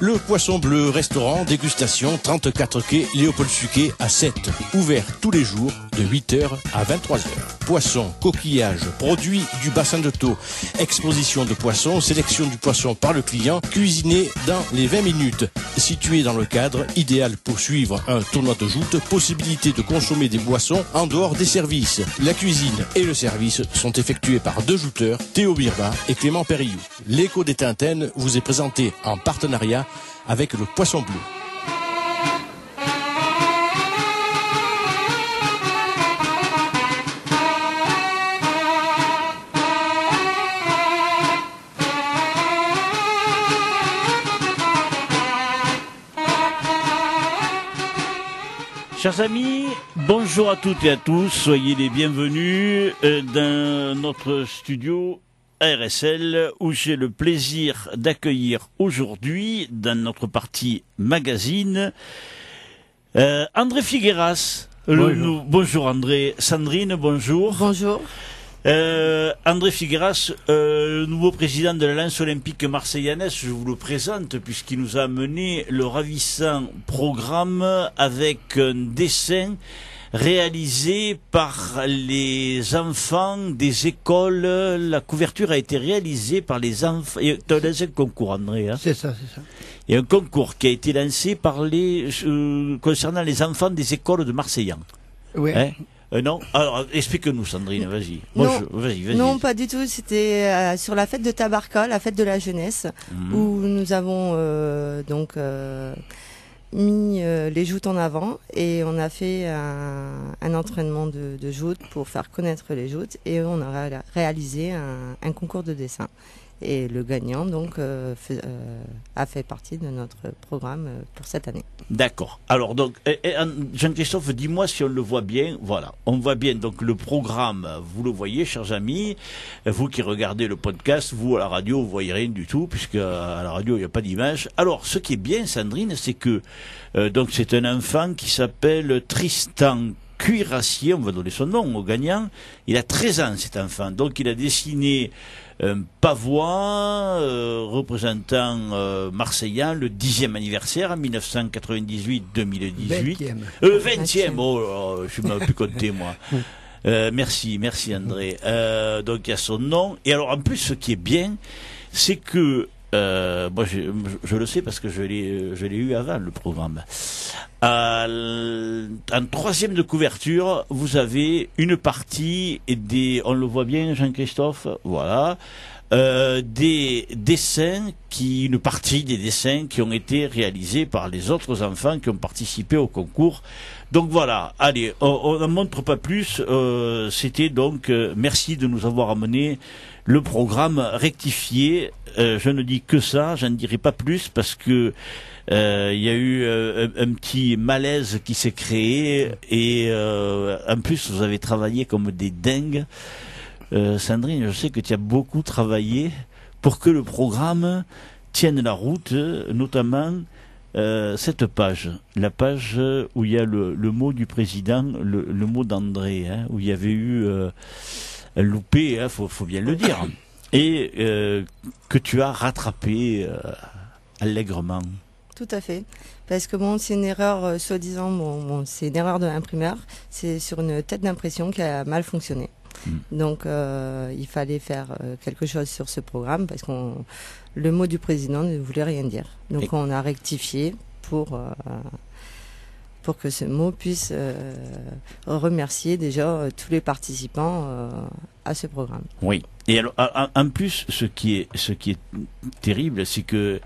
Le Poisson Bleu Restaurant, dégustation, 34 quai Léopold Suquet à 7. Ouvert tous les jours de 8h à 23h. Poissons, coquillages, produits du bassin de Thau. Exposition de poissons, sélection du poisson par le client, cuisiné dans les 20 minutes. Situé dans le cadre idéal pour suivre un tournoi de joute, possibilité de consommer des boissons en dehors des services. La cuisine et le service sont effectués par 2 jouteurs, Théo Birba et Clément Périllou. L'écho des Tintaines vous est présenté en partenariat avec le Poisson Bleu. Chers amis, bonjour à toutes et à tous, soyez les bienvenus dans notre studio ARSL où j'ai le plaisir d'accueillir aujourd'hui, dans notre partie magazine, André Figueras. Bonjour André. Sandrine, bonjour. Bonjour. André Figueras, nouveau président de la Lance olympique marseillaise, je vous le présente puisqu'il nous a amené le ravissant programme avec un dessin réalisé par les enfants des écoles. La couverture a été réalisée par les enfants. Tu as lancé un concours, André, hein? C'est ça, c'est ça. Et un concours qui a été lancé par concernant les enfants des écoles de Marseillan. Oui. Hein? Non. Alors, explique-nous, Sandrine, vas-y. Vas-y. Non, pas du tout. C'était sur la fête de Tabarka, la fête de la jeunesse, où nous avons mis les joutes en avant et on a fait un entraînement de joutes pour faire connaître les joutes et on a réalisé un concours de dessin. Et le gagnant donc a fait partie de notre programme pour cette année. D'accord. Alors donc Jean-Christophe, dis-moi si on le voit bien. Voilà, on voit bien donc le programme. Vous le voyez, chers amis. Vous qui regardez le podcast, vous à la radio, vous voyez rien du tout puisque à la radio il n'y a pas d'image. Alors ce qui est bien, Sandrine, c'est que donc c'est un enfant qui s'appelle Tristan Cuirassier, on va donner son nom au gagnant. Il a 13 ans cet enfant, donc il a dessiné un pavois représentant Marseillan, le 10e anniversaire en 1998-2018. 20e, oh, je ne m'en plus compter moi. Merci André. Donc il y a son nom. Et alors en plus ce qui est bien, c'est que moi je le sais parce que je l'ai eu avant le programme. En 3e de couverture, vous avez une partie on le voit bien, Jean-Christophe, voilà, une partie des dessins qui ont été réalisés par les autres enfants qui ont participé au concours. Donc voilà, allez, on n'en montre pas plus. C'était donc merci de nous avoir amené le programme rectifié. Je ne dis que ça, je ne dirai pas plus parce que il y a eu un petit malaise qui s'est créé et en plus vous avez travaillé comme des dingues. Sandrine, je sais que tu as beaucoup travaillé pour que le programme tienne la route, notamment cette page, la page où il y a le mot du président, le mot d'André, hein, où il y avait eu un loupé, hein, faut bien le dire, et que tu as rattrapé allègrement. Tout à fait, parce que c'est une erreur, soi-disant, c'est une erreur de l'imprimeur, c'est sur une tête d'impression qui a mal fonctionné. Donc il fallait faire quelque chose sur ce programme parce que le mot du président ne voulait rien dire. Donc on a rectifié pour que ce mot puisse remercier déjà tous les participants à ce programme. Oui. Et alors en plus, ce qui est terrible, c'est que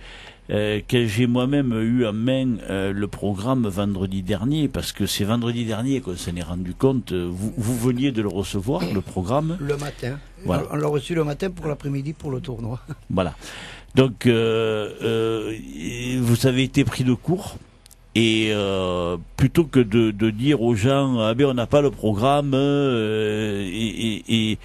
j'ai moi-même eu en main le programme vendredi dernier, parce que c'est vendredi dernier qu'on s'en est rendu compte. Vous veniez de le recevoir, le programme. Le matin. Voilà. On l'a reçu le matin pour l'après-midi pour le tournoi. Voilà. Donc, vous avez été pris de court. Et plutôt que de dire aux gens on n'a pas le programme et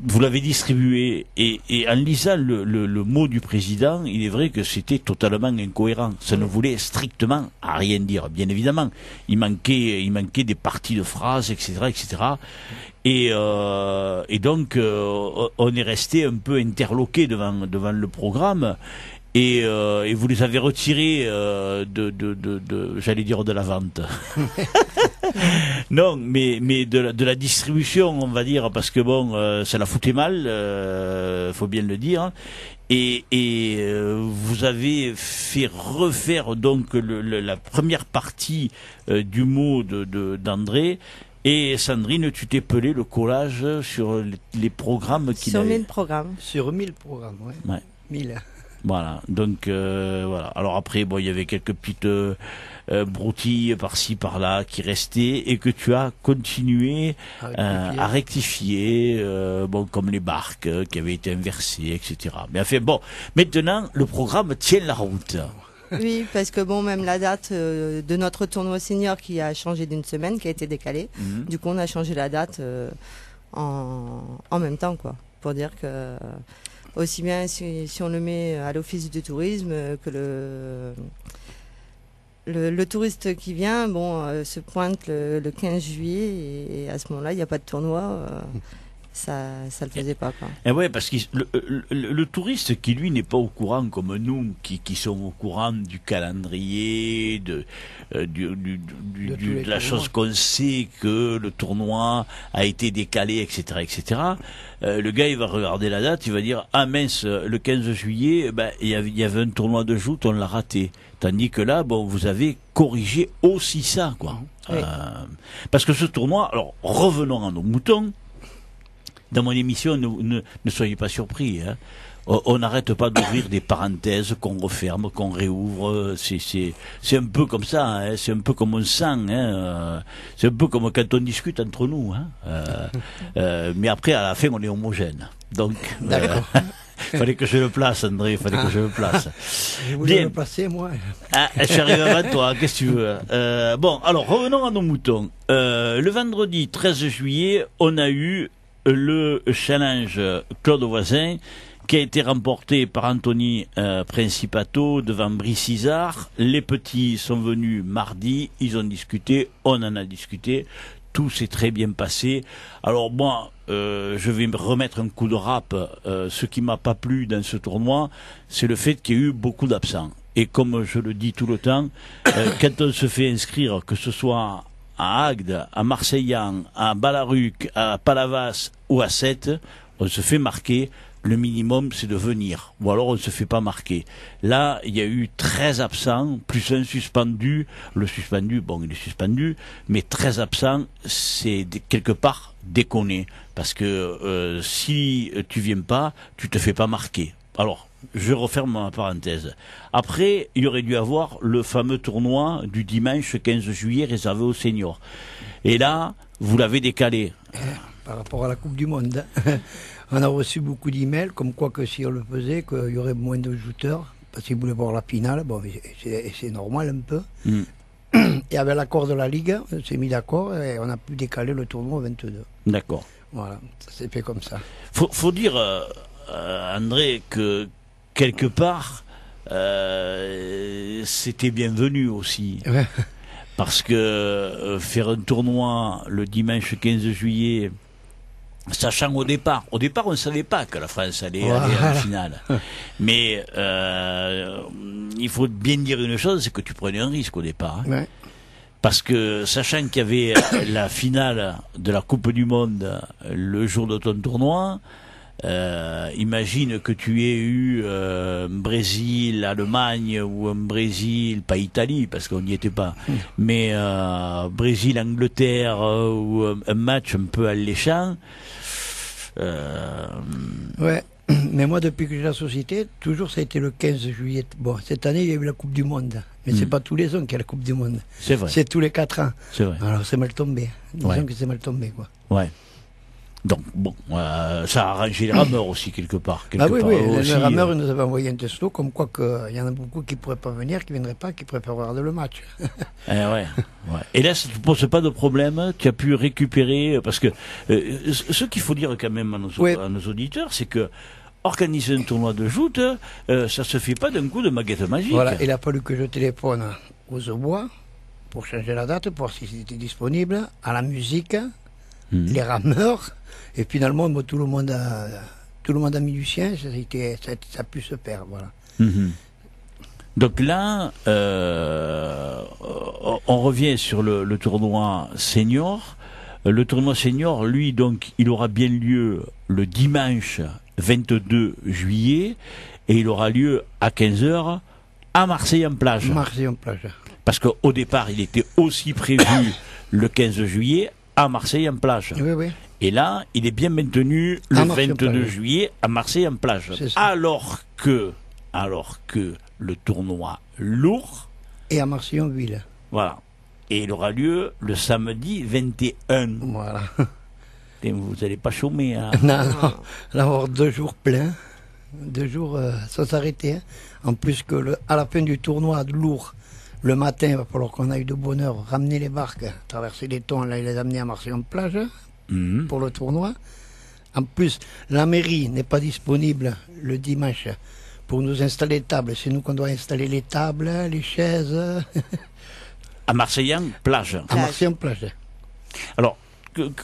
vous l'avez distribué et en lisant le mot du président, il est vrai que c'était totalement incohérent. Ça ne voulait strictement à rien dire. Bien évidemment, il manquait des parties de phrases, etc., etc. Et donc, on est resté un peu interloqué devant le programme. Et vous les avez retirés j'allais dire de la vente. Non, mais de la distribution, on va dire, parce que bon, ça la foutait mal, faut bien le dire. Et vous avez fait refaire donc la première partie du mot d'André. Et Sandrine, tu t'es pelé le collage sur les programmes qu'il avait. Sur 1000 programmes. Sur 1000 programmes, ouais. 1000. Voilà, donc voilà. Alors après, bon, il y avait quelques petites broutilles par-ci par-là qui restaient et que tu as continué à rectifier, bon, comme les barques qui avaient été inversées, etc. Mais enfin bon, maintenant le programme tient la route. Oui, parce que bon, même la date de notre tournoi senior qui a changé d'une semaine, qui a été décalée. Du coup, on a changé la date en même temps, quoi, pour dire que aussi bien si on le met à l'office du tourisme que le touriste qui vient, bon, se pointe le 15 juillet et à ce moment-là, il n'y a pas de tournoi. Ça le faisait pas, quoi. Et ouais, parce que le touriste qui lui n'est pas au courant comme nous, qui sommes au courant du calendrier, de la chose qu'on sait que le tournoi a été décalé, etc., etc. Le gars, il va regarder la date, il va dire ah mince, le 15 juillet, ben il y avait un tournoi de joute, on l'a raté. Tandis que là, bon, vous avez corrigé aussi ça, quoi. Oui. Parce que ce tournoi, alors revenons à nos moutons. Dans mon émission, ne soyez pas surpris. Hein. On n'arrête pas d'ouvrir des parenthèses qu'on referme, qu'on réouvre. C'est un peu comme ça. Hein. C'est un peu comme on sent. Hein. C'est un peu comme quand on discute entre nous. Hein. Mais après, à la fin, on est homogène. Donc, fallait que je le place, André. Fallait que je le place. Je voulais le placer, moi. Ah, je suis arrivé avant toi. Qu'est-ce que tu veux? Bon, alors revenons à nos moutons. Le vendredi 13 juillet, on a eu le challenge Claude Voisin qui a été remporté par Anthony Principato devant Brice Isard. Les petits sont venus mardi, ils ont discuté, on en a discuté, tout s'est très bien passé. Alors moi, je vais me remettre un coup de rap. Ce qui m'a pas plu dans ce tournoi, c'est le fait qu'il y ait eu beaucoup d'absents. Et comme je le dis tout le temps, quand on se fait inscrire, que ce soit à Agde, à Marseillan, à Balaruc, à Palavas ou à Sète, on se fait marquer. Le minimum, c'est de venir. Ou alors, on ne se fait pas marquer. Là, il y a eu 13 absents, plus un suspendu. Le suspendu, bon, il est suspendu, mais 13 absents, c'est quelque part déconné. Parce que si tu viens pas, tu te fais pas marquer. Alors, je referme ma parenthèse. Après, il aurait dû avoir le fameux tournoi du dimanche 15 juillet réservé aux seniors. Et là, vous l'avez décalé. Par rapport à la Coupe du Monde. On a reçu beaucoup d'emails, comme quoi que si on le faisait, qu'il y aurait moins de jouteurs, parce qu'ils voulaient voir la finale. Bon, c'est normal un peu. Et avec l'accord de la Ligue, on s'est mis d'accord et on a pu décaler le tournoi au 22. D'accord. Voilà, ça s'est fait comme ça. Faut dire, André, que quelque part, c'était bienvenu aussi. Ouais. Parce que faire un tournoi le dimanche 15 juillet, sachant au départ on ne savait pas que la France allait aller à la finale. Mais il faut bien dire une chose, c'est que tu prenais un risque au départ. Hein. Ouais. Parce que sachant qu'il y avait la finale de la Coupe du Monde le jour de ton tournoi, imagine que tu aies eu Brésil, Allemagne ou un Brésil, pas Italie parce qu'on n'y était pas, mais Brésil, Angleterre ou un match un peu alléchant. Ouais, mais moi depuis que j'ai la société, toujours ça a été le 15 juillet. Bon, cette année il y a eu la Coupe du Monde, mais c'est pas tous les ans qu'il y a la Coupe du Monde. C'est vrai. C'est tous les 4 ans. C'est vrai. Alors c'est mal tombé. Disons que c'est mal tombé, quoi. Ouais. Donc, bon, ça a arrangé les rameurs aussi, quelque part. Ah oui, oui, les rameurs, ils nous avaient envoyé un texto, comme quoi il y en a beaucoup qui ne pourraient pas venir, qui ne viendraient pas, qui préfèrent regarder le match. Ouais. Et là, ça ne te pose pas de problème, tu as pu récupérer, parce que ce qu'il faut dire quand même à nos auditeurs, c'est que organiser un tournoi de joute, ça se fait pas d'un coup de baguette magique. Voilà, il a fallu que je téléphone aux Aubois pour changer la date, pour voir si c'était disponible, à la musique. les rameurs, et finalement, bon, tout le monde a mis du sien, ça a pu se perdre, voilà. Donc là, on revient sur le tournoi senior. Le tournoi senior, lui, donc, il aura bien lieu le dimanche 22 juillet et il aura lieu à 15h à Marseille en plage. Marseille en plage. Parce qu'au départ, il était aussi prévu le 15 juillet à Marseille en plage. Oui, oui. Et là, il est bien maintenu le 22 juillet à Marseille en plage. Alors que le tournoi lourd... Et à Marseille en ville. Voilà. Et il aura lieu le samedi 21. Voilà. Et vous n'allez pas chômer. Hein. Non, non. Là, on va avoir 2 jours pleins. 2 jours sans s'arrêter. Hein. En plus que à la fin du tournoi lourd, le matin, il va falloir qu'on aille de bonne heure ramener les barques, traverser les thons, là, et les amener à Marseille en plage pour le tournoi. En plus, la mairie n'est pas disponible le dimanche pour nous installer les tables. C'est nous qu'on doit installer les tables, les chaises. À Marseille en plage. À Marseille en plage. Alors,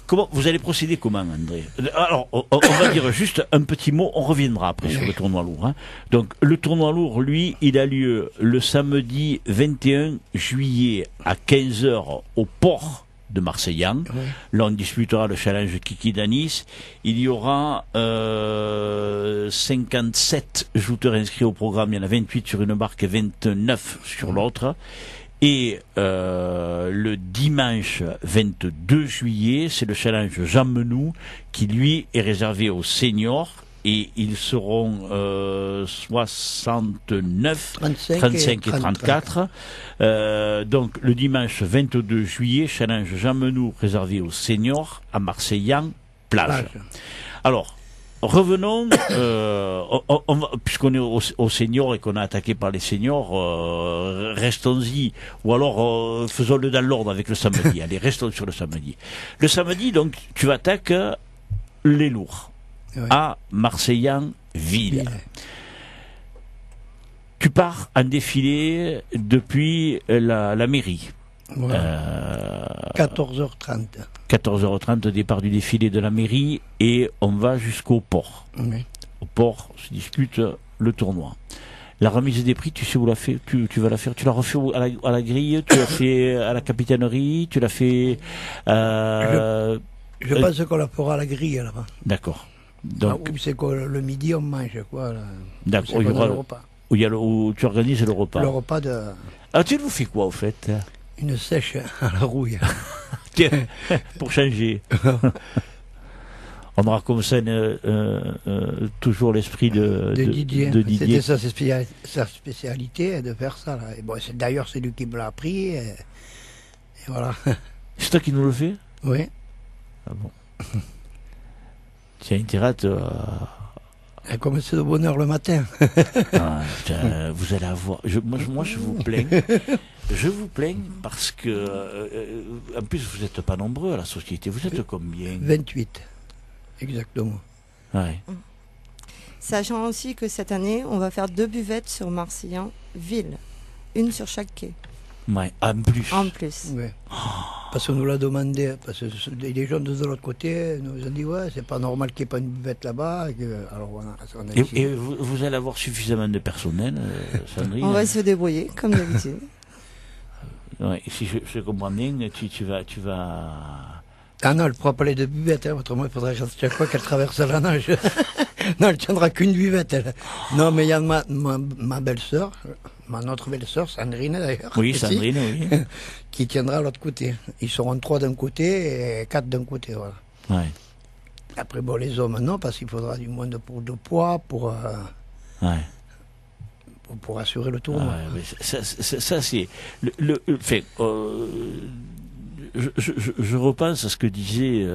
comment vous allez procéder comment, André? Alors, on va dire juste un petit mot, on reviendra après sur le tournoi lourd. Hein. Donc, le tournoi lourd, lui, il a lieu le samedi 21 juillet à 15h au port de Marseillan. Oui. Là, on disputera le challenge Kiki Danis. Il y aura 57 jouteurs inscrits au programme. Il y en a 28 sur une barque et 29 sur l'autre. Et le dimanche 22 juillet, c'est le challenge Jean Menou qui, lui, est réservé aux seniors. Et ils seront 69, 35 et 34. Donc le dimanche 22 juillet, challenge Jean Menou réservé aux seniors à Marseillan plage. Alors, revenons, puisqu'on est aux seniors et qu'on a attaqué par les seniors, restons-y, ou alors faisons-le dans l'ordre avec le samedi. Allez, restons sur le samedi. Le samedi, donc, tu attaques les lourds. Oui. À Marseillan-Ville. Tu pars en défilé depuis la mairie. Voilà. 14h30. 14h30, départ du défilé de la mairie et on va jusqu'au port. Oui. Au port se dispute le tournoi. La remise des prix, tu sais où la fait, tu vas la faire, tu l'as refait à la grille, tu l'as fait à la capitainerie, tu l'as fait... Je pense qu'on la fera à la grille là-bas. D'accord. Donc, c'est que le midi on mange quoi. D'accord, il y aura le repas. Où tu organises le repas. Le repas de. Ah, tu nous fais quoi au fait? Une sèche à la rouille. Tiens, pour changer. On aura comme ça toujours l'esprit de Didier. Didier. C'était sa spécialité de faire ça. Là. Et bon, d'ailleurs, c'est lui qui me l'a appris. Et voilà. C'est toi qui nous le fais? Oui. Ah bon. Tiens, intérêt à commencer de bonne heure le matin. Vous allez avoir... Moi, je vous plains. Je vous plains parce que... en plus, vous n'êtes pas nombreux à la société. Vous êtes combien? 28. Exactement. Ouais. Sachant aussi que cette année, on va faire 2 buvettes sur Marseillan-Ville. Une sur chaque quai. Ouais, en plus. En plus. Ouais. Parce qu'on nous l'a demandé, parce que les gens de l'autre côté nous ont dit ouais, c'est pas normal qu'il n'y ait pas une buvette là-bas. Alors on a et vous allez avoir suffisamment de personnel, Sandrine? On va se débrouiller, comme d'habitude. Ouais, si je comprends bien, tu vas... Ah non, elle ne pourra pas aller de buvette, hein, autrement il faudrait chaque fois qu'elle traverse la nage. Non, elle ne tiendra qu'une buvette. Elle. Non, mais il y a ma belle-sœur, notre belle-sœur, Sandrine d'ailleurs. Oui, Sandrine, oui. Qui tiendra à l'autre côté. Ils seront 3 d'un côté et 4 d'un côté, voilà. Ouais. Après, bon, les hommes, non, parce qu'il faudra du moins de poids pour assurer le tournoi. Ouais, ça c'est... Je repense à ce que disait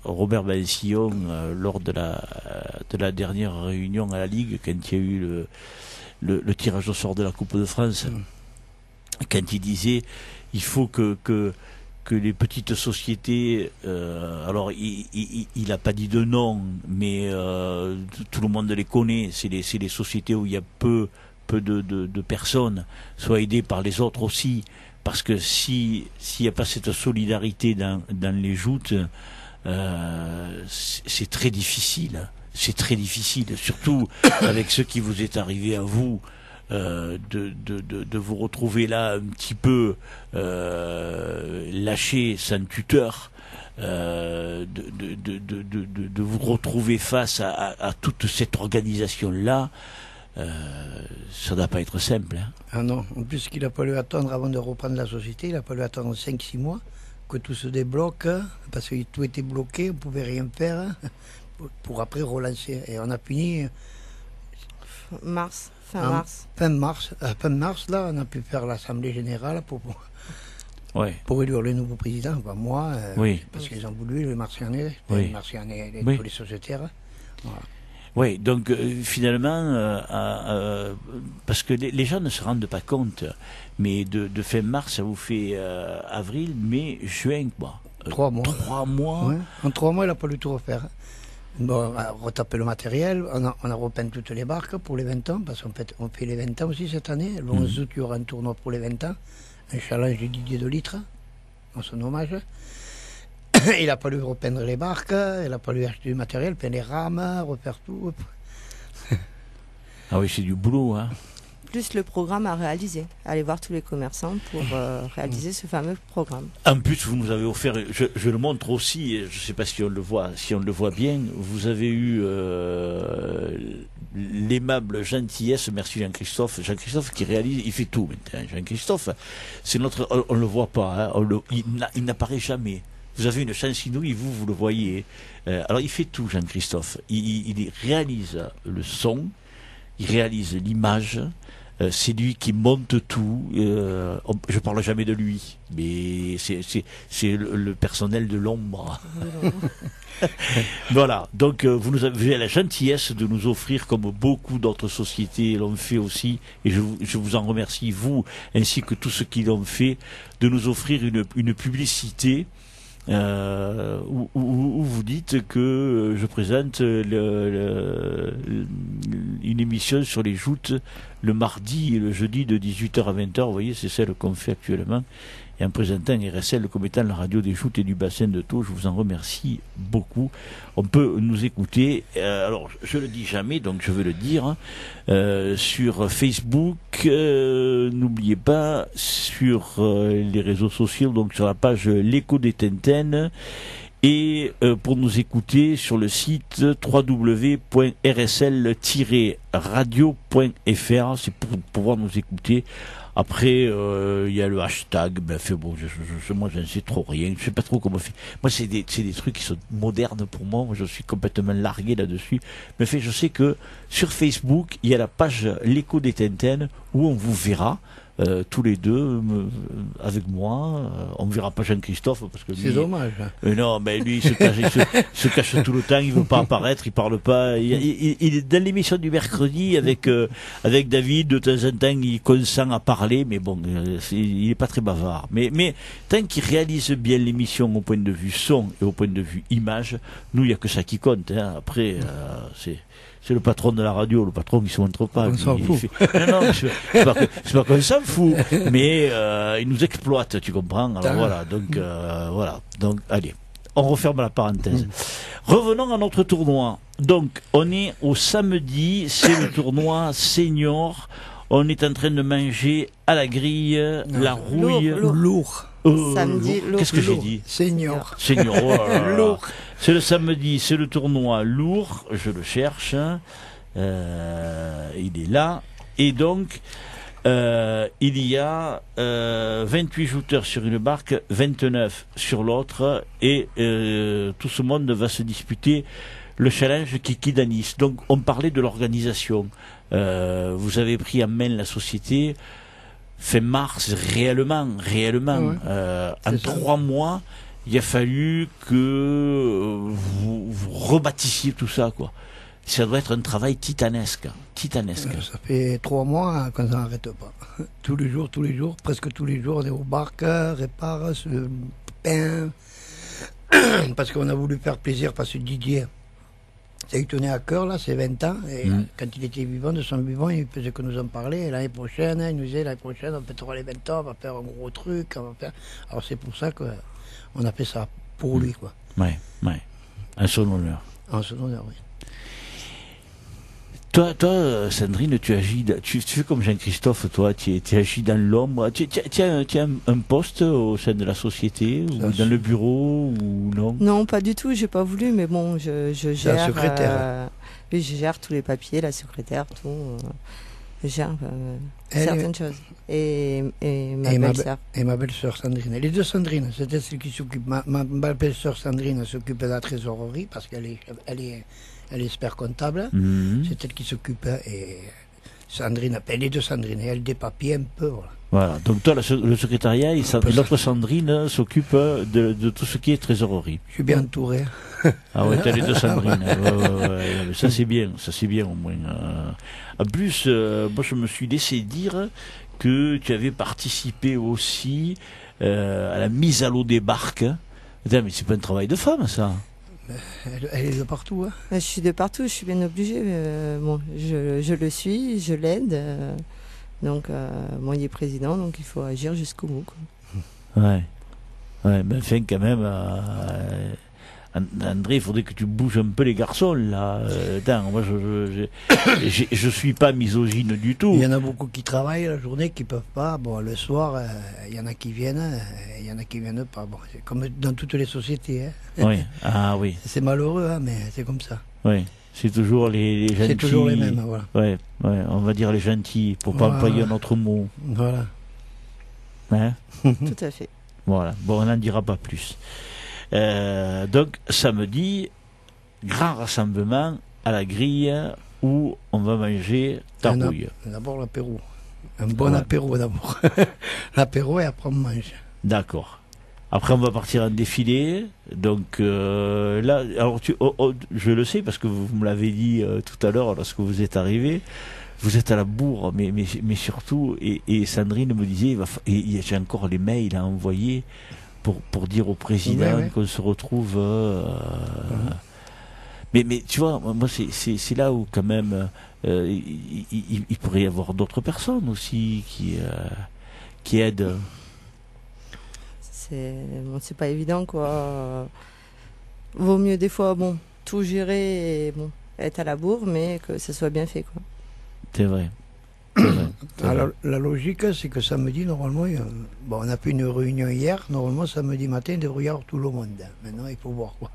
Robert Bansillon lors de la dernière réunion à la Ligue, quand il y a eu le tirage au sort de la Coupe de France, quand il disait il faut que les petites sociétés, alors il n'a pas dit de nom, mais tout le monde les connaît, c'est les sociétés où il y a peu groupe de personnes soit aidé par les autres aussi, parce que s'il n'y a pas cette solidarité dans les joutes, c'est très difficile. C'est très difficile, surtout avec ce qui vous est arrivé à vous, de vous retrouver là un petit peu lâché, sans tuteur, de vous retrouver face à toute cette organisation-là. Ça ne doit pas être simple. Hein. Ah non, en plus qu'il a fallu attendre avant de reprendre la société, il a fallu attendre 5-6 mois que tout se débloque, parce que tout était bloqué, on ne pouvait rien faire, pour après relancer. Et on a fini... Fin mars, là, on a pu faire l'Assemblée Générale pour élire le nouveau président. Enfin, moi, parce qu'ils ont voulu, les Marcianais, tous les sociétaires. Voilà. Oui, donc finalement, parce que les gens ne se rendent pas compte, mais de fin mars, ça vous fait avril, mai, juin, quoi. 3 mois. 3 mois. Ouais. En 3 mois, il n'a pas du tout refaire. Bon, on a retapé le matériel, on a repeint toutes les barques pour les 20 ans, parce qu'on fait les 20 ans aussi cette année. Le 11 août, il y aura un tournoi pour les 20 ans, un challenge de Didier de Litre, en son hommage. Il a fallu repeindre les barques, il a fallu acheter du matériel, peindre les rames, refaire tout. Ah oui, c'est du boulot, hein. Plus le programme à réaliser. Aller voir tous les commerçants pour réaliser ce fameux programme. En plus, vous nous avez offert, je le montre aussi, je ne sais pas si on le voit bien, vous avez eu l'aimable gentillesse, merci Jean-Christophe qui réalise, il fait tout maintenant. Jean-Christophe, c'est on ne le voit pas, hein, il n'apparaît jamais. Vous avez une chance inouïe, vous le voyez. Alors il fait tout, Jean-Christophe. Il réalise le son, il réalise l'image. C'est lui qui monte tout. Je parle jamais de lui, mais c'est le personnel de l'ombre. Voilà. Donc vous avez la gentillesse de nous offrir, comme beaucoup d'autres sociétés l'ont fait aussi, et je vous en remercie, vous ainsi que tous ceux qui l'ont fait, de nous offrir une publicité. Où vous dites que je présente une émission sur les joutes le mardi et le jeudi de 18h à 20h. Vous voyez, c'est celle qu'on fait actuellement. Et en présentant RSL comme étant la radio des joutes et du bassin de Thau, je vous en remercie beaucoup. On peut nous écouter, alors je le dis jamais, donc je veux le dire, sur Facebook, n'oubliez pas, sur les réseaux sociaux, donc sur la page L'Écho des Tintaines, et pour nous écouter sur le site www.rsl-radio.fr, c'est pour pouvoir nous écouter. Après, il y a le hashtag, ben, bon, moi, je ne sais trop rien, je sais pas trop comment faire. Moi, c'est des trucs qui sont modernes pour moi. Moi, je suis complètement largué là-dessus. Mais fait, je sais que sur Facebook, il y a la page L'Écho des Tintaines où on vous verra. Tous les deux avec moi, on ne verra pas Jean-Christophe parce que lui, c'est dommage. Non, mais lui il se cache tout le temps, il veut pas apparaître, il parle pas. Il est dans l'émission du mercredi avec David, de temps en temps il consent à parler, mais bon, il est pas très bavard. Mais tant qu'il réalise bien l'émission au point de vue son et au point de vue image, nous il y a que ça qui compte. Hein. Après, c'est le patron de la radio, le patron qui se montre pas. On s'en fout. Non, c'est pas qu'on s'en fout, mais il nous exploite, tu comprends. Alors voilà, donc voilà. Donc allez, on referme la parenthèse. Revenons à notre tournoi. Donc on est au samedi, c'est le tournoi senior. On est en train de manger à la grille la rouille. Lourd. Samedi, lourd. Qu'est-ce que j'ai dit? Senior. Senior. Oh là là. Lourd. C'est le samedi, c'est le tournoi lourd. Je le cherche. Il est là. Et donc, il y a 28 jouteurs sur une barque, 29 sur l'autre. Et tout ce monde va se disputer le challenge Kiki Danis. Donc, on parlait de l'organisation. Vous avez pris en main la société fin mars, réellement. En 3 mois, il a fallu que vous rebâtissiez tout ça, quoi. Ça doit être un travail titanesque. Ça fait 3 mois qu'on n'arrête pas. Tous les jours, presque tous les jours, on est aux barques, répare, se peint. Parce qu'on a voulu faire plaisir, parce que Didier, Ça lui tenait à cœur, là, c'est 20 ans. Et quand il était vivant, de son vivant, il faisait que nous en parler. Et l'année prochaine, il nous disait, l'année prochaine, on fêtera les 20 ans, on va faire un gros truc. On va faire... Alors c'est pour ça qu'on a fait ça, pour lui, quoi. Ouais. À son honneur. En son honneur, oui. Toi, Sandrine, tu fais comme Jean-Christophe, toi, tu agis dans l'ombre. Tu as un poste au sein de la société, ou dans le bureau, ou non? Non, pas du tout, j'ai pas voulu, mais bon, je gère. La secrétaire. Oui, je gère tous les papiers, la secrétaire, tout. Je gère certaines choses. Et ma belle-sœur. Et ma belle-sœur Sandrine. Les deux Sandrines, c'était celle qui s'occupe. Ma belle-sœur Sandrine s'occupe de la trésorerie parce qu'elle est expert comptable. C'est elle qui s'occupe. Et Sandrine, les deux Sandrines, elle des papiers un peu. Voilà. Donc toi, le secrétariat, l'autre Sandrine s'occupe de tout ce qui est trésorerie. Je suis bien entouré. Ah ouais, t'as les deux Sandrine. Ouais. Ça c'est bien au moins. En plus, moi je me suis laissé dire que tu avais participé aussi à la mise à l'eau des barques. Putain, mais c'est pas un travail de femme, ça. Elle est de partout. Hein. Je suis de partout, je suis bien obligée. Bon, je le suis, je l'aide. Donc, moi, il est président, donc il faut agir jusqu'au bout. Quoi. Ouais, mais enfin, quand même, André, il faudrait que tu bouges un peu les garçons, là. Moi, je suis pas misogyne du tout. Il y en a beaucoup qui travaillent la journée, qui peuvent pas. Bon, le soir, il y en a qui viennent, il y en a qui viennent pas. Bon, c'est comme dans toutes les sociétés. Hein. Oui, oui. C'est malheureux, hein, mais c'est comme ça. Oui. C'est toujours les gentils. C'est toujours les mêmes, voilà. Ouais, on va dire les gentils, pour pas employer un autre mot. Voilà. Hein? Tout à fait. Voilà. Bon, on n'en dira pas plus. Donc, samedi, grand rassemblement à la grille où on va manger tarouille. D'abord l'apéro. Un bon apéro d'abord. L'apéro et après on mange. D'accord. Après, on va partir en défilé. Donc là, alors je le sais parce que vous me l'avez dit tout à l'heure lorsque vous êtes arrivé. Vous êtes à la bourre, mais surtout, et Sandrine me disait, j'ai encore les mails à envoyer pour dire au président qu'on se retrouve. Mais tu vois, moi c'est là où quand même il pourrait y avoir d'autres personnes aussi qui aident. C'est pas évident, quoi. Vaut mieux des fois, tout gérer et être à la bourre, mais que ça soit bien fait, quoi. C'est vrai. Alors, la logique, c'est que samedi, normalement, on a fait une réunion hier. Normalement, samedi matin, il devrait y avoir tout le monde. Maintenant, il faut voir, quoi.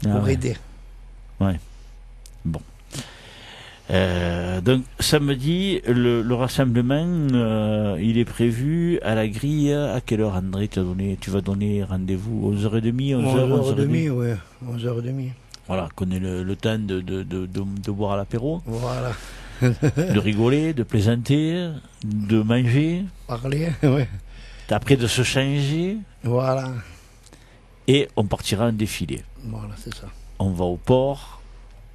Pour aider. Ouais. Bon. Donc, samedi, le rassemblement, il est prévu à la grille. À quelle heure, André, tu vas donner rendez-vous? 11h30, 11h30, 11h30, oui. 11h30. Voilà, qu'on ait le temps de boire à l'apéro. Voilà. De rigoler, de plaisanter, de manger. Parler, oui. Après, de se changer. Voilà. Et on partira en défilé. Voilà, c'est ça. On va au port,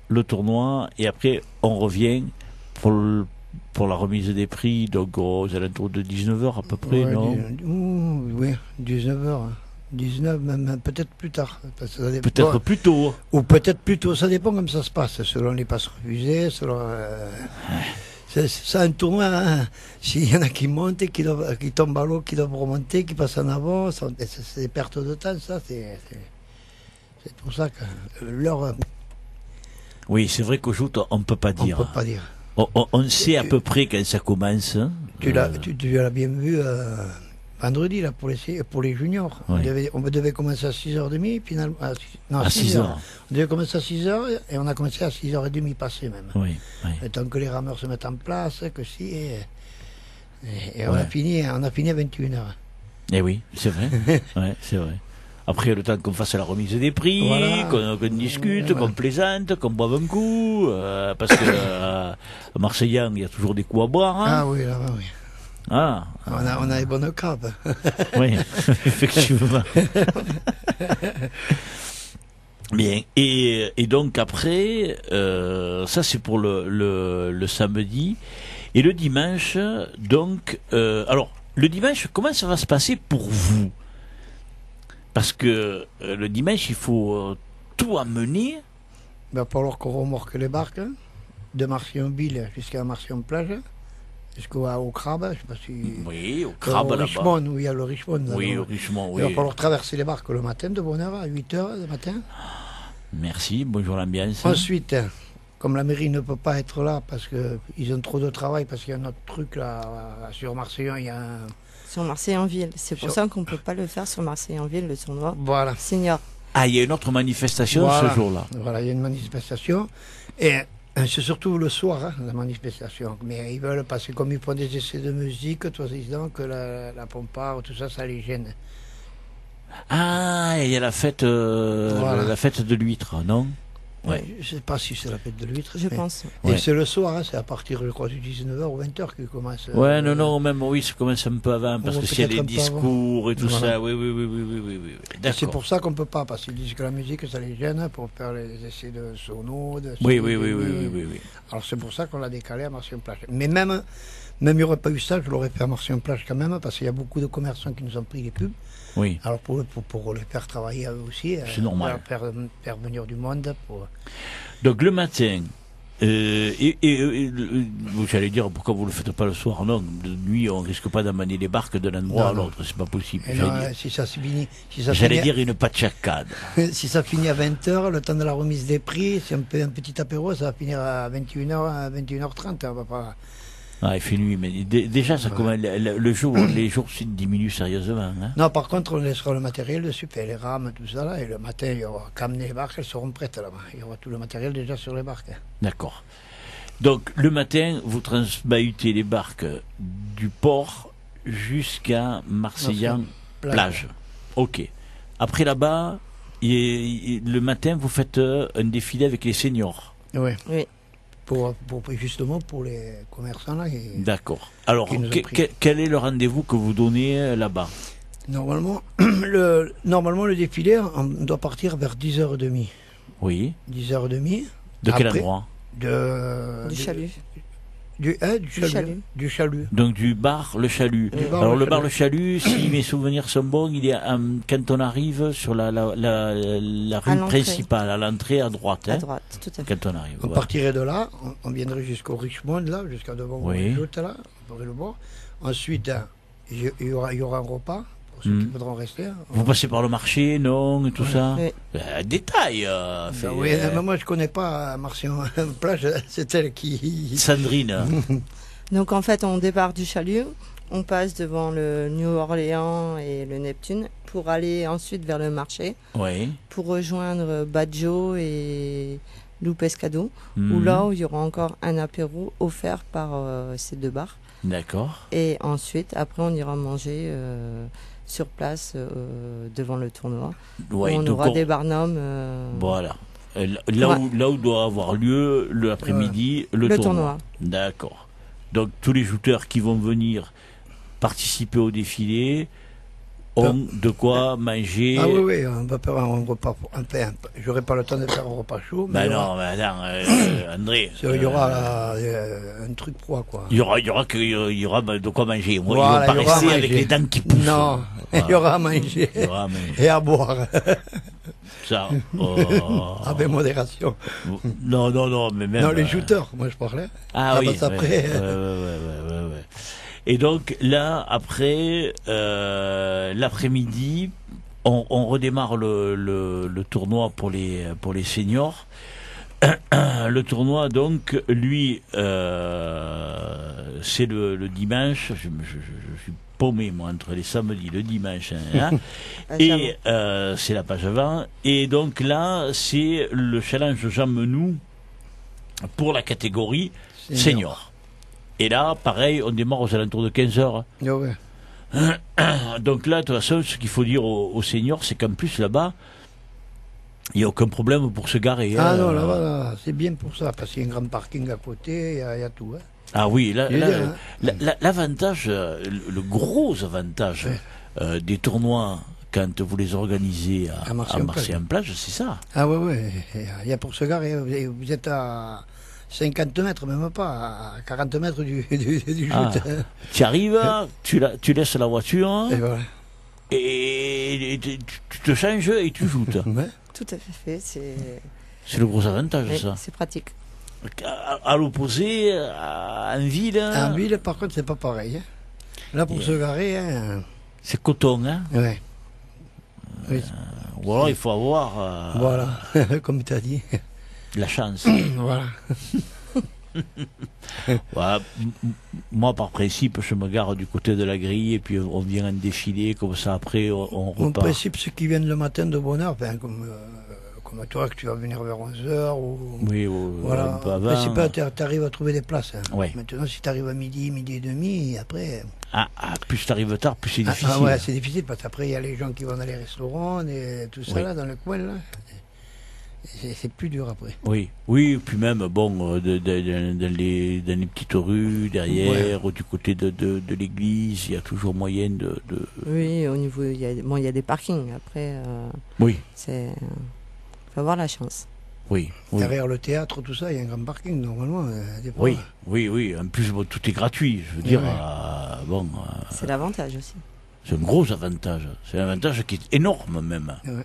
le tournoi, et après, on revient pour la remise des prix, donc aux alentours de 19h à peu près, non? Oui, 19h. 19, même peut-être plus tard. Peut-être plus tôt. Ou peut-être plus tôt, ça dépend comme ça se passe, selon les passes refusées, selon... c'est un tournoi, hein. S'il y en a qui montent, qui tombent à l'eau, qui doivent remonter, qui passent en avant, c'est des pertes de temps, ça, c'est pour ça que l'heure... Oui, c'est vrai qu'au joute, on ne peut pas dire. On ne peut pas dire. On sait à peu près quand ça commence. Tu l'as bien vu... vendredi, là, pour les juniors. Oui. On devait commencer à 6h30, finalement. À 6h. On devait commencer à 6h et on a commencé à 6h30 passé même. Oui. Le temps que les rameurs se mettent en place, que si. Et on a fini à 21h. Eh oui, c'est vrai. C'est vrai. Après, le temps qu'on fasse la remise des prix, qu'on discute, qu'on plaisante, qu'on boive un coup, parce que à Marseillan, il y a toujours des coups à boire. Hein. Ah oui, là-bas, oui. Ah. On a les bonnes crabes. Oui, effectivement. Bien. Et donc après, ça c'est pour le samedi. Et le dimanche, donc, alors, le dimanche, comment ça va se passer pour vous? Parce que le dimanche, il faut tout amener. il va falloir qu'on remorque les barques de Marcionville jusqu'à Marcion-Plage, jusqu'au crabe, je sais pas si... Oui, au crabe au là-bas. Richmond, où il y a le Richmond. Oui, là, au Richemont, il va oui. falloir traverser les barques le matin de bonne heure, à 8h le matin. Merci, bonjour l'ambiance. Ensuite, comme la mairie ne peut pas être là parce qu'ils ont trop de travail, parce qu'il y a un autre truc là, sur Marseille, il y a un... Sur Marseille-en-Ville. C'est pour ça qu'on ne peut pas le faire sur Marseille-en-Ville, le tournoi Voilà. senior. Ah, il y a une autre manifestation Voilà. ce jour-là. Voilà, il y a une manifestation. Et c'est surtout le soir, hein, la manifestation. Mais ils veulent passer, comme ils font des essais de musique, toi, disant que la pompare, tout ça, ça les gêne. Ah, il y a la fête, Voilà. la fête de l'huître, non? Ouais. Je ne sais pas si c'est la fête de l'huître. Je mais- pense. Et Ouais. c'est le soir, hein, c'est à partir, je crois, du 19h ou 20h qu'ils commencent. Ouais, non, même oui, ça commence un peu avant, parce Ou que s'il y a peut-être des un peu avant. discours et tout Voilà. ça, oui. Et c'est D'accord. pour ça qu'on ne peut pas, parce qu'ils disent que la musique, ça les gêne pour faire les essais de sono, de... Oui. Alors c'est pour ça qu'on l'a décalé à Marcion-Plage. Mais même il n'y aurait pas eu ça, je l'aurais fait à Marcion-Plage quand même, parce qu'il y a beaucoup de commerçants qui nous ont pris les pubs. Oui. Alors pour les faire travailler eux aussi, C'est normal. faire venir du monde. Donc le matin, j'allais dire pourquoi vous le faites pas le soir, non, de nuit on risque pas d'amener les barques d'un endroit Non, à non. l'autre, c'est pas possible. Et J'allais non, dire, si ça se finit, j'allais dire une pachacade. si ça finit à 20h, le temps de la remise des prix, si on fait un petit apéro, ça va finir à 21h, à 21h30. On va pas... Ah, il fait nuit, mais déjà ça Ouais. commence, le jour, les jours diminuent sérieusement. Hein. Non, par contre, on laissera le matériel dessus, fait les rames, tout ça là, et le matin, il y aura qu'amener les barques, elles seront prêtes là-bas. Il y aura tout le matériel déjà sur les barques. D'accord. Donc le matin, vous transbahutez les barques du port jusqu'à Marseillan-Plage. Ok. Après là-bas, le matin, vous faites un défilé avec les seniors. Oui. Oui. Justement pour les commerçants là. D'accord. Alors, Qui nous ont pris. quel est le rendez-vous que vous donnez là-bas? Normalement, le défilé, on doit partir vers 10h30. Oui. 10h30. De quel Après, endroit? Du chalut. Du chalut. chalut. Du chalut. Donc du bar Le Chalut. Du bar Alors Le le bar Chalut. Le Chalut, si mes souvenirs sont bons, il est quand on arrive sur la rue l'entrée. principale, à l'entrée à droite. À Hein, droite, tout à fait. quand on arrive. On ouais. partirait de là, on viendrait jusqu'au Richmond là, jusqu'à devant Oui. le joute là, on pourrait le voir. Ensuite, il y aura un repas pour ceux qui voudront rester. Vous passez par le marché, non, et tout ça. Oui. Détail. Ben oui, mais moi je connais pas Marcion Plage, c'est elle qui. Sandrine. Donc en fait, on débarque du chalut, on passe devant le New Orleans et le Neptune pour aller ensuite vers le marché, Oui. pour rejoindre Baggio et Lou Pescado, où Mhm. là où il y aura encore un apéro offert par ces deux bars. D'accord. Et ensuite, après, on ira manger sur place devant le tournoi. Ouais, on donc aura des barnums. Voilà. Là où doit avoir lieu l'après-midi le tournoi. D'accord. Donc tous les jouteurs qui vont venir participer au défilé ont de quoi manger. Ah oui, on va faire un repas. J'aurai pas le temps de faire un repas chaud. Ben il y aura- non, mais attends, André. il y aura un truc froid quoi. Il y aura de quoi manger. Moi, Voilà, ils vont il y pas aura à rester avec manger. les dents qui poussent. Non, Voilà. il y aura à manger Il y aura à manger. et à boire, Ça. avec modération. Non, mais même. Non, les jouteurs, moi je parlais. Ah oui. parce qu'après- Ouais. Et donc là, après l'après-midi, on redémarre le tournoi pour les seniors. Le tournoi, donc, lui, c'est le dimanche. Je suis paumé, moi, entre les samedis, le dimanche. Hein. Et c'est la page avant. Et donc là, c'est le challenge Jean Menou pour la catégorie senior. Et là, pareil, on démarre aux alentours de 15h. Ah ouais. Donc là, de toute façon, ce qu'il faut dire aux seniors, c'est qu'en plus, là-bas, il n'y a aucun problème pour se garer. Ah hein. non, là-bas, c'est bien pour ça, parce qu'il y a un grand parking à côté, il y a tout. Hein. Ah oui, là, Je veux dire, hein. l'avantage, le gros avantage des tournois quand vous les organisez à Marseille-en-Plage, c'est ça. Ah ouais, il y a pour se garer. Vous êtes à 50 mètres, même pas, à 40 mètres du Ah. joute. Tu arrives, tu laisses la voiture Et voilà. et tu te changes et tu joutes. Ouais. Tout à fait. C'est le gros avantage, Oui, ça. c'est pratique. À l'opposé, en ville... En ville, par contre, c'est pas pareil. Hein. Là, pour se garer, hein, c'est coton, hein. ouais. Oui. Ou alors il faut avoir Voilà, comme tu as dit. la chance. Voilà. Ouais, moi, par principe, je me gare du côté de la grille et puis on vient en défilé, comme ça après on En repart. principe, ceux qui viennent le matin de bonne heure, ben, comme toi, que tu vas venir vers 11h ou... Oui, Voilà. un peu En avant. principe, tu arrives à trouver des places. Hein. Ouais. Maintenant, si tu arrives à midi et demi, après... Plus t'arrives tard, plus c'est difficile. ouais, c'est difficile parce qu'après, il y a les gens qui vont dans les restaurants et tout ça, Oui. là, dans le coin, là. C'est plus dur après. Oui, oui, puis même, bon, dans les petites rues, derrière, ou du côté de l'église, il y a toujours moyen de... Oui, au niveau, il y a des parkings. Après, Oui, faut avoir la chance. oui, oui. Derrière le théâtre, tout ça, il y a un grand parking, normalement. Des fois. Oui, oui, oui. En plus, bon, tout est gratuit. Je veux dire, Ouais. C'est l'avantage aussi. c'est un gros avantage. C'est un avantage qui est énorme, même. Ouais.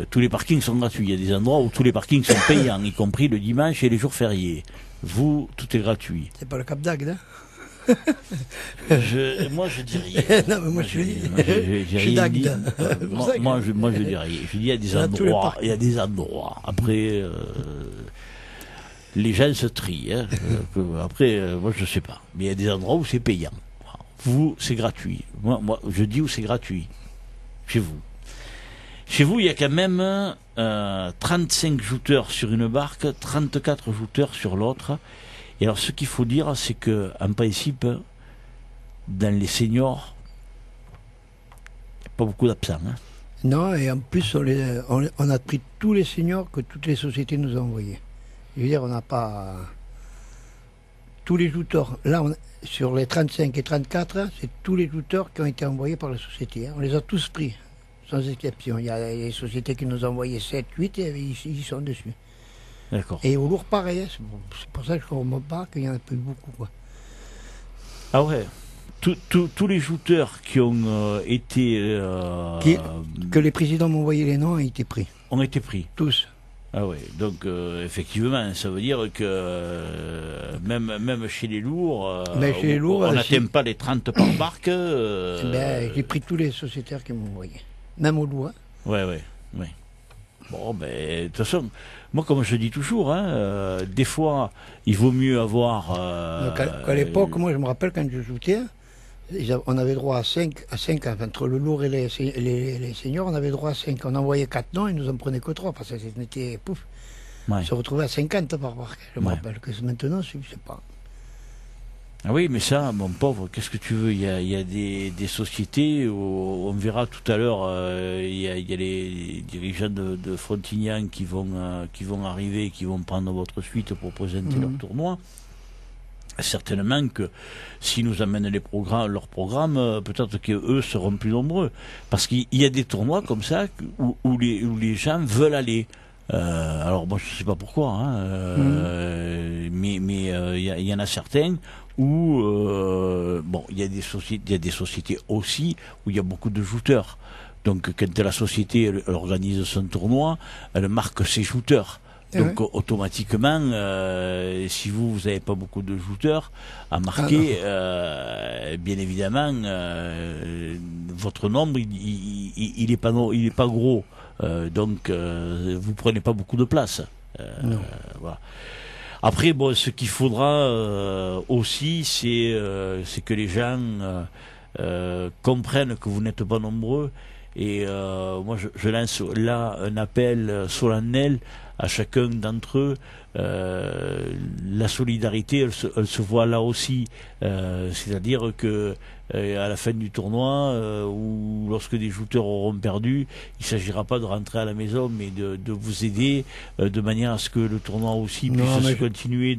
Tous les parkings sont gratuits. Il y a des endroits où tous les parkings sont payants, y compris le dimanche et les jours fériés. Vous, tout est gratuit. C'est pas le Cap d'Agde, hein. Moi, je dis rien. Non, mais moi, je dis. J'ai Je suis rien dit. d'Agde. C'est pour ça que- Moi, je dis rien. Je dis, il y a des Dans tous les endroits. parcs. Il y a des endroits. Après, les gens se trient. Hein. Après, moi, je sais pas. Mais il y a des endroits où c'est payant. Vous, c'est gratuit. Moi, je dis où c'est gratuit. Chez vous. Chez vous, il y a quand même 35 jouteurs sur une barque, 34 jouteurs sur l'autre. Et alors, ce qu'il faut dire, c'est que, en principe, dans les seniors, il n'y a pas beaucoup d'absents. Hein. Non, et en plus, on a pris tous les seniors que toutes les sociétés nous ont envoyés. Je veux dire, on n'a pas... Tous les jouteurs, là, sur les 35 et 34, c'est tous les jouteurs qui ont été envoyés par la société. Hein. On les a tous pris, sans exception. Il y a des sociétés qui nous ont envoyé 7, 8 et ils sont dessus. D'accord. Et au lourd, pareil. Hein. C'est pour ça que je ne comprends pas qu'il y en a pas eu beaucoup. Quoi. Ah ouais. Tous les jouteurs qui ont été... Que les présidents m'ont envoyé les noms ont été pris. ont été pris. Tous. Ah ouais, donc effectivement, ça veut dire que même chez les lourds, Mais chez les lourds, on n'atteint pas les 30 par barque. Ben, j'ai pris tous les sociétaires qui m'ont envoyé. Même au lourd. Hein. Ouais. Bon, ben, de toute façon, moi, comme je dis toujours, hein, des fois, il vaut mieux avoir... Donc, à l'époque, moi, je me rappelle quand je joutais, on avait droit à 5, entre le lourd et les seniors, on avait droit à 5. On envoyait 4 noms, ils nous en prenaient que 3, parce que c'était pouf. Ouais. On se retrouvait à 50 par barque. Je me Ouais. rappelle que maintenant, je ne sais pas. Ah oui, mais ça, mon pauvre, qu'est-ce que tu veux? Il y a des sociétés où on verra tout à l'heure, il y a les dirigeants de Frontignan qui vont arriver, qui vont prendre votre suite pour présenter leur tournoi. Certainement que s'ils nous amènent leurs programmes, peut-être qu'eux seront plus nombreux. Parce qu'il y a des tournois comme ça où les gens veulent aller. Alors moi je sais pas pourquoi, hein, mais il y en a certains où bon, il y a des sociétés aussi où il y a beaucoup de jouteurs. Donc quand la société elle organise son tournoi, elle marque ses jouteurs. Donc automatiquement, si vous n'avez pas beaucoup de jouteurs à marquer, bien évidemment, votre nombre il est pas gros. Donc vous prenez pas beaucoup de place. Voilà. Après, bon, ce qu'il faudra aussi, c'est que les gens comprennent que vous n'êtes pas nombreux. Et moi, je lance là un appel solennel à chacun d'entre eux. La solidarité, elle se voit là aussi. C'est-à-dire que à la fin du tournoi, ou lorsque des jouteurs auront perdu, il ne s'agira pas de rentrer à la maison, mais de vous aider de manière à ce que le tournoi aussi puisse se continuer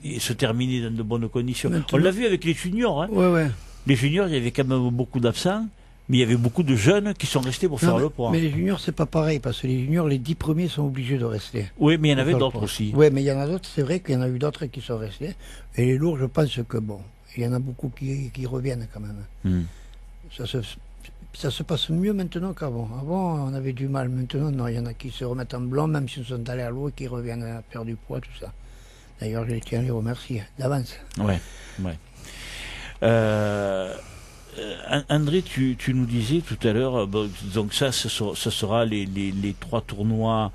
et se terminer dans de bonnes conditions. On l'a vu avec les juniors. Hein. Ouais. Les juniors, il y avait quand même beaucoup d'absents. Mais il y avait beaucoup de jeunes qui sont restés pour faire le point. Mais les juniors, c'est pas pareil, parce que les juniors, les 10 premiers sont obligés de rester. Oui, mais il y en avait d'autres aussi. Oui, mais il y en a d'autres, c'est vrai qu'il y en a eu d'autres qui sont restés. Et les lourds, je pense que bon, il y en a beaucoup qui reviennent quand même. Ça se passe mieux maintenant qu'avant. Avant, on avait du mal. Maintenant, non, il y en a qui se remettent en blanc, même s'ils sont allés à l'eau et qui reviennent à perdre du poids, tout ça. D'ailleurs, je tiens à les remercier d'avance. Ouais. André, tu nous disais tout à l'heure, donc ça, ce sera les 3 tournois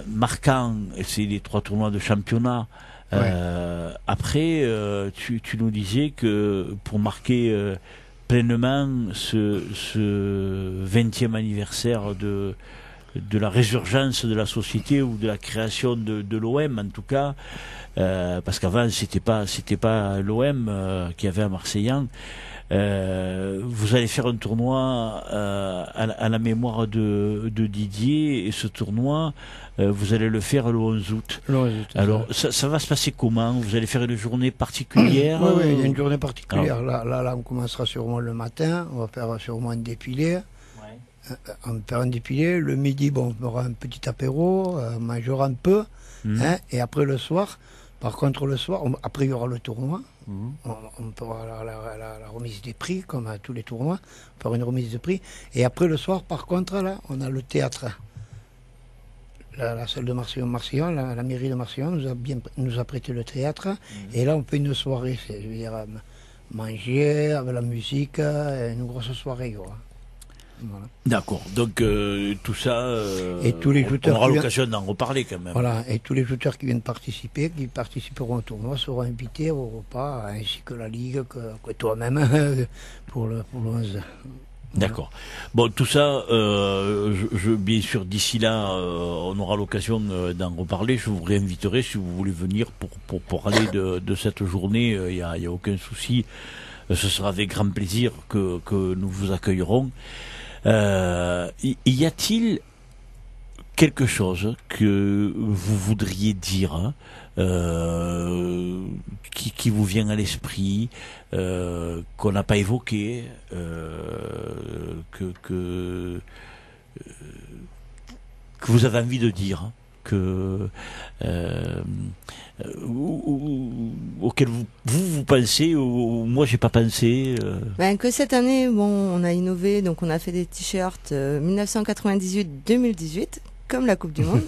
marquants, c'est les 3 tournois de championnat. Après, tu nous disais que pour marquer pleinement ce 20e anniversaire de la résurgence de la société ou de la création de l'OM en tout cas, parce qu'avant c'était pas l'OM qui avait à Marseillan. Vous allez faire un tournoi à la mémoire de Didier, et ce tournoi vous allez le faire le 11 août. Alors ça va se passer comment? Vous allez faire une journée particulière? Oui, il y a une journée particulière. Là, on commencera sûrement le matin, on va faire sûrement un défilé. On va faire un défilé. Le midi, on fera un petit apéro, on mangera un peu, et après le soir, après il y aura le tournoi. On fera la remise des prix, comme à tous les tournois. On fera une remise de prix. Et après le soir, par contre, là, on a le théâtre. La salle de Marseillon, la mairie de Marseillon nous a prêté le théâtre. Et là, on fait une soirée. Je veux dire, manger, avec la musique, une grosse soirée. Voilà. D'accord, donc tout ça, et tous les on aura l'occasion d'en reparler quand même. Voilà, et tous les jouteurs qui viennent participer, qui participeront au tournoi, seront invités au repas, ainsi que la Ligue, que toi-même, pour le 11. D'accord. Bon, tout ça, bien sûr, d'ici là, on aura l'occasion d'en reparler. Je vous réinviterai si vous voulez venir pour parler de cette journée. Il y a aucun souci. Ce sera avec grand plaisir que nous vous accueillerons. Y a-t-il quelque chose que vous voudriez dire, qui vous vient à l'esprit, qu'on n'a pas évoqué, que vous avez envie de dire, auquel vous pensez, ou moi j'ai pas pensé. Que cette année, on a innové, donc on a fait des t-shirts 1998-2018, comme la Coupe du Monde,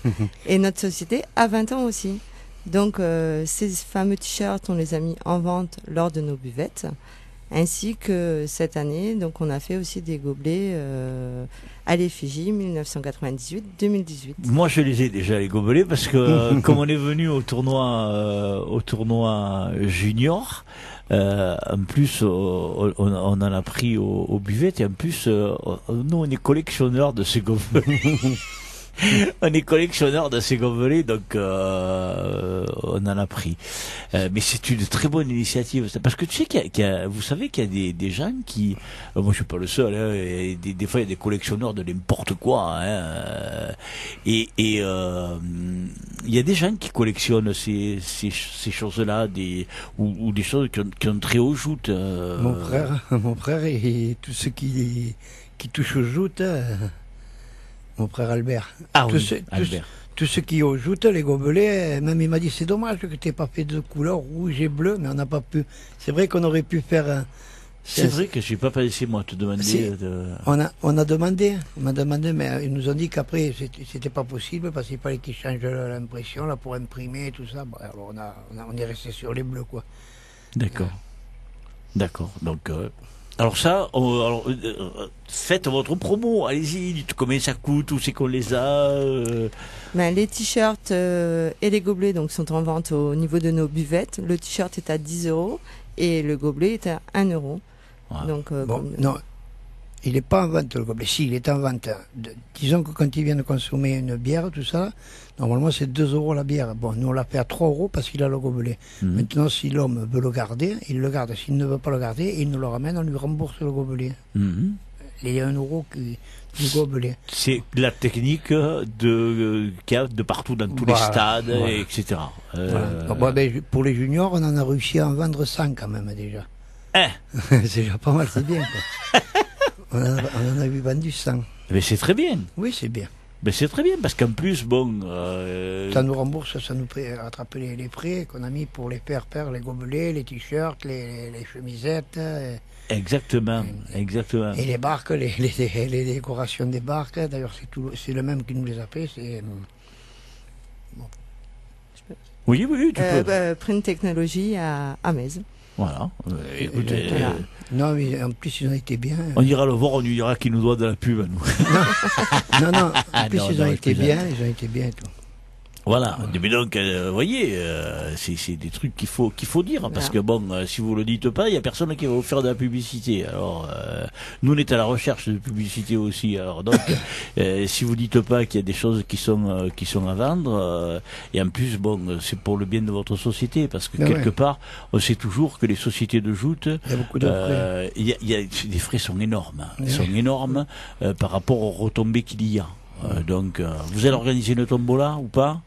et notre société a 20 ans aussi. Donc ces fameux t-shirts, on les a mis en vente lors de nos buvettes, ainsi que cette année, donc on a fait aussi des gobelets à l'effigie 1998-2018. Moi je les ai déjà, les gobelets, parce que comme on est venu au tournoi junior, en plus on en a pris au buvettes, et en plus nous on est collectionneurs de ces gobelets. On est collectionneur de ces gobelets, donc on en a pris. Mais c'est une très bonne initiative, parce que tu sais vous savez qu'il y a des gens qui, moi je suis pas le seul, et des fois il y a des collectionneurs de n'importe quoi, et il y a des gens qui collectionnent ces choses-là, ou des choses qui ont très haut joute. Mon frère et tous ceux qui touchent aux joutes. Mon frère Albert. Albert. Tous ceux qui ajoutent les gobelets, même il m'a dit c'est dommage que tu n'aies pas fait de couleur rouge et bleu, mais on n'a pas pu. C'est vrai qu'on aurait pu faire. C'est vrai que je n'ai pas pensé moi te demander. On a demandé, mais ils nous ont dit qu'après c'était pas possible parce qu'il fallait qu'ils changent l'impression là pour imprimer et tout ça. Bon, alors on est resté sur les bleus quoi. D'accord. Donc. Alors ça, faites votre promo, allez-y, dites combien ça coûte, où c'est qu'on les a. Les t-shirts et les gobelets donc sont en vente au niveau de nos buvettes. Le t-shirt est à 10 € et le gobelet est à 1 €. Wow. Donc, non, il n'est pas en vente le gobelet. Si, il est en vente. Disons que quand ils viennent consommer une bière, tout ça, normalement c'est 2 € la bière. Bon, nous on l'a fait à 3 € parce qu'il a le gobelet. Maintenant, si l'homme veut le garder, il le garde. S'il ne veut pas le garder, il nous le ramène, on lui rembourse le gobelet. Il y a 1 € du gobelet. C'est la technique qu'il y a de partout dans tous les stades, etc. Pour les juniors, on en a réussi à en vendre 100 quand même déjà. C'est déjà pas mal, c'est bien quoi. On en a eu vendu 100. Mais c'est très bien. Oui, c'est bien. Ben c'est très bien, parce qu'en plus, bon... Ça nous rembourse, ça nous fait rattraper les prêts qu'on a mis pour les faire les gobelets, les t-shirts, les chemisettes. Exactement. Et les barques, les décorations des barques. D'ailleurs, c'est le même qui nous les a fait. Oui, tu peux. Print Technologie à Metz. Voilà. Écoutez, non, mais en plus, ils ont été bien. On ira le voir, on lui dira qu'il nous doit de la pub à nous. Non, en plus, ils ont été bien et tout. Voilà, mais donc, vous voyez, c'est des trucs qu'il faut dire, parce que bon, si vous le dites pas, il y a personne qui va vous faire de la publicité. Alors, nous on est à la recherche de publicité aussi. Alors donc, si vous dites pas qu'il y a des choses qui sont à vendre, et en plus, bon, c'est pour le bien de votre société, parce que quelque part, on sait toujours que les sociétés de joutes, il y a beaucoup de frais. Les frais sont énormes, par rapport aux retombées qu'il y a. Donc, vous allez organiser une tombola ou pas?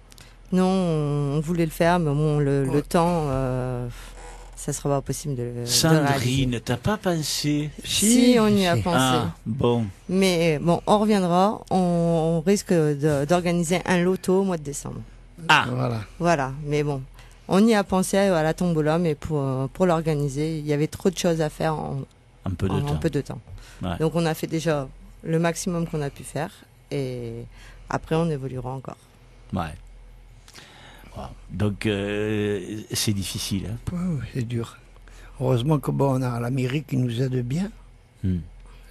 Non, on voulait le faire, mais bon, le temps, ça sera pas possible de le réaliser. Sandrine, t'as pas pensé? Si, on y a pensé. Ah, bon. Mais bon, on reviendra. On risque d'organiser un loto au mois de décembre. Ah, voilà. Mais bon, on y a pensé à la tombola, mais pour l'organiser, il y avait trop de choses à faire en peu de temps. Ouais. Donc on a fait déjà le maximum qu'on a pu faire, et après on évoluera encore. Ouais. Donc c'est difficile. Hein. Ouais, c'est dur. Heureusement que on a la mairie qui nous aide bien.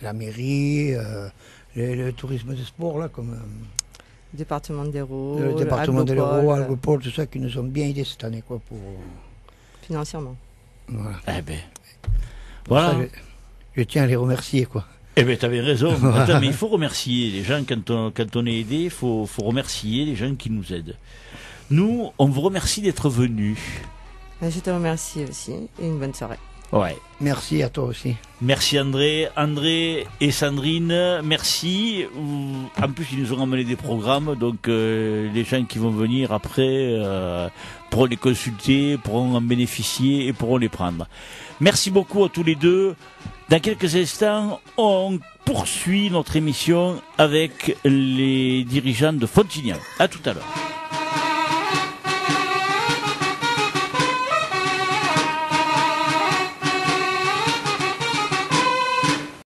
La mairie, le tourisme de sport là, comme le département de l'Hérault, le département de l'Hérault, Algopol, tout ça, qui nous ont bien aidés cette année, quoi, pour financièrement. Voilà. Eh ben, voilà. Ça, je tiens à les remercier, quoi. Eh ben, t'avais raison. Attends, mais il faut remercier les gens quand on est aidé. Il faut remercier les gens qui nous aident. Nous, on vous remercie d'être venus. Je te remercie aussi, et une bonne soirée. Ouais. Merci à toi aussi. Merci André et Sandrine, merci. En plus, ils nous ont amené des programmes, donc les gens qui vont venir après pourront les consulter, pourront en bénéficier et pourront les prendre. Merci beaucoup à tous les deux. Dans quelques instants, on poursuit notre émission avec les dirigeants de Fontignan. À tout à l'heure.